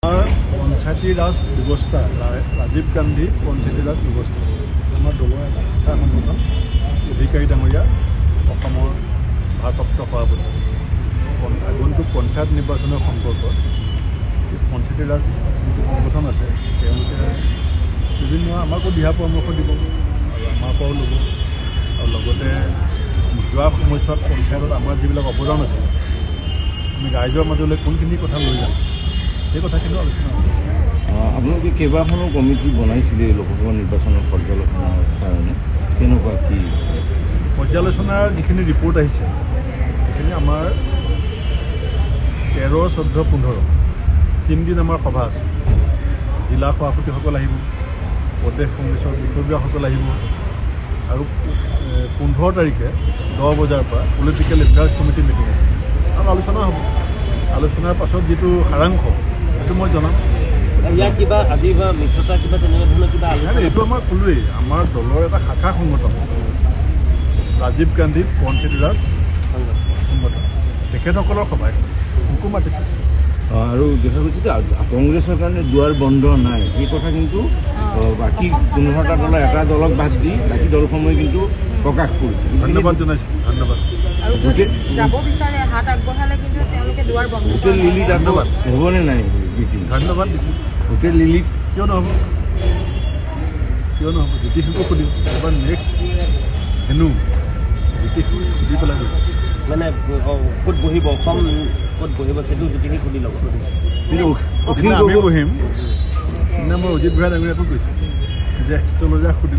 পঞ্চায়তী ৰাজ ব্যৱস্থা ৰাজীৱ গান্ধী পঞ্চায়তী ৰাজ ব্যৱস্থা আমাৰ দলৰ এটা সংগঠন অধিকাৰী ডাঙৰীয়া অসমৰ ভাৰপ্ৰাপ্ত সভাপতি আগন্তুক পঞ্চায়ত নিৰ্বাচনৰ সম্পৰ্কত পঞ্চায়তী ৰাজ যিটো সংগঠন আছে তেওঁলোকে বিভিন্ন আমাকো দিহা পৰামৰ্শ দিব আৰু আমাৰ পৰাও ল'ব আৰু লগতে যোৱা সময়ছোৱাত পঞ্চায়তত আমাৰ যিবিলাক অৱদান আছে আমি ৰাইজৰ মাজলৈ কোনখিনি কথা লৈ যাম সেই কথাখিনি আলোচনা হ'ব। আপোনালোকে কেইবাখনো কমিটি বনাইছিলে লোকসভা নিৰ্বাচনৰ পৰ্যালোচনাৰ কাৰণে কেনেকুৱা কি পৰ্যালোচনাৰ যিখিনি ৰিপৰ্ট আহিছে সেইখিনি আমাৰ 13, 14, 15 তিনিদিন আমাৰ সভা আছে। জিলা সভাপতিসকল আহিব, প্ৰদেশ কংগ্ৰেছৰ বিষয়ববীয়াসকল আহিব আৰু 15 তাৰিখে 10 বজাৰ পৰা পলিটিকেল এফেয়াৰ্ছ কমিটি মিটিং আছে আৰু আলোচনা হ'ব। আলোচনাৰ পাছত যিটো সাৰাংশ সেইটো মই জনাম। ইয়াৰ কিবা আজি বা মিত্ৰতা কিবা তেনেকুৱা ধৰণৰ কিবা আলোচনা এইটো আমাৰ ক'লোৱেই আমাৰ দলৰ এটা শাখা সংগঠন ৰাজীৱ গান্ধী পঞ্চায়তী ৰাজ সংগঠন তেখেতসকলৰ সভাই মোকো মাতিছে। আৰু দেখা গৈছে যে কংগ্ৰেছৰ কাৰণে দুৱাৰ বন্ধ নাই এই কথা কিন্তু বাকী 15টা দলৰ এটা দলক বাদ দি বাকী দলসমূহে কিন্তু প্ৰকাশ কৰিছে। ধন্যবাদ জনাইছোঁ। ধন্যবাদ। হোটেল লিলিত ধন্যবাদ হ'বনে নাই ধন্যবাদ দিছোঁ। হোটেল লিলিত কিয় নহ'ব জ্যোতিষকো সুধিম এবাৰ নেক্সট হেনো জ্যোতিষক সুধি পেলাই মানে ক'ত বহিব অসম ক'ত বহিব সেইটো জ্যোতিষিক সুধি ল'ব। কিন্তু আমি বহিম সিদিনা মই অজিত ভূঞা ডাঙৰীয়াকো কৈছোঁ যে এষ্ট্ৰলজাৰ সুধি